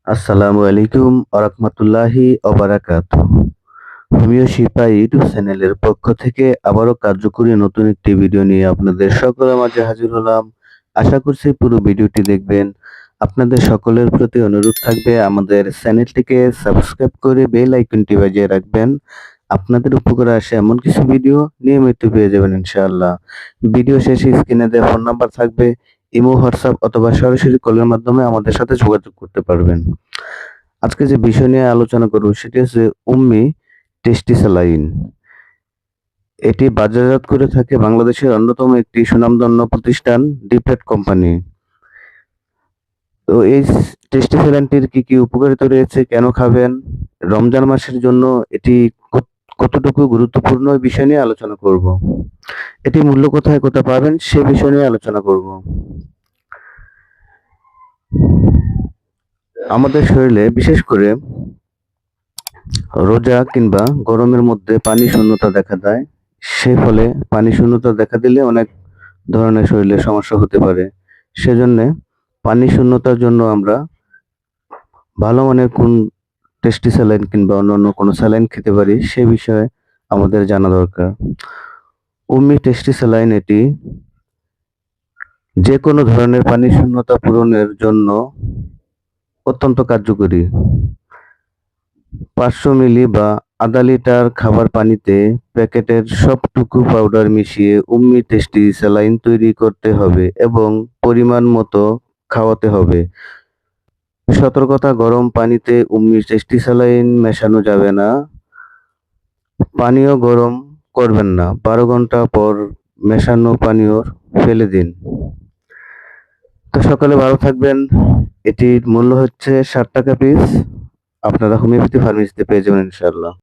আসসালামু আলাইকুম আরহামতুল্লাহি অবারাকাতুহ। হোমিও শিপা ইউটিউব চ্যানেলের পক্ষ থেকে আবারও কার্যকরী নতুন একটি ভিডিও নিয়ে আপনাদের সকলের মাঝে হাজির হলাম। আশা করছি পুরো ভিডিওটি দেখবেন। আপনাদের সকলের প্রতি অনুরোধ থাকবে আমাদের চ্যানেলটিকে সাবস্ক্রাইব করে বেল আইকনটি বাজিয়ে রাখবেন। আপনাদের উপকারে আসে এমন কিছু ভিডিও নিয়মিত পেয়ে যাবেন ইনশাআল্লাহ। ভিডিও শেষে স্ক্রিনে দেওয়া ফোন নাম্বার থাকবে। ইমো, হোয়াটসঅ্যাপ অথবা সরাসরি কলের মাধ্যমে আমাদের সাথে যোগাযোগ করতে পারবেন। আজকে যে বিষয় নিয়ে আলোচনা করব সেটি হচ্ছে উম্মি টেস্টি স্যালাইন। এটি বাজারজাত করে থাকে বাংলাদেশের অন্যতম একটি সুনামধন্য প্রতিষ্ঠান ডিপ্রেট কোম্পানি। তো এই টেস্টি স্যালাইনটির কি কি উপকারিতা রয়েছে, কেন খাবেন, রমজান মাসের জন্য এটি কতটুকু গুরুত্বপূর্ণ এই বিষয় নিয়ে আলোচনা করব। এটি মূল্য কোথায় পাবেন সে বিষয় নিয়ে আলোচনা করব। আমাদের শরীরে বিশেষ করে রোজা কিংবা গরমের মধ্যে পানি শূন্যতা দেখা দেয়। সেই ফলে পানি শূন্যতা দেখা দিলে অনেক ধরনের শরীরে সমস্যা হতে পারে। সেজন্যে পানি শূন্যতার জন্য আমরা ভালো মানের কোন টেস্টি স্যালাইন কিংবা অন্যান্য কোনো স্যালাইন খেতে পারি সে বিষয়ে আমাদের জানা দরকার। উম্মি টেস্টি স্যালাইন এটি যেকোনো ধরনের পানি শূন্যতা পূরণের জন্য অত্যন্ত কার্যকরী। ৫০০ মিলি বা আধা লিটার খাবার পানিতে প্যাকেটের সবটুকু পাউডার মিশিয়ে উম্মি টেস্টি স্যালাইন তৈরি করতে হবে এবং পরিমাণ মতো খাওয়াতে হবে। সতর্কতা: গরম পানিতে উম্মি টেস্টি স্যালাইন মেশানো যাবে না। পানীয় গরম করবেন না। ১২ ঘন্টা পর মেশানো পানীয় ফেলে দিন। তো সকালে ভালো থাকবেন। এটির মূল্য হচ্ছে ৳৬০ পিস। আপনারা হোমিওপ্যাথি ফার্মেসিতে পেয়ে যাবেন ইনশাআল্লাহ।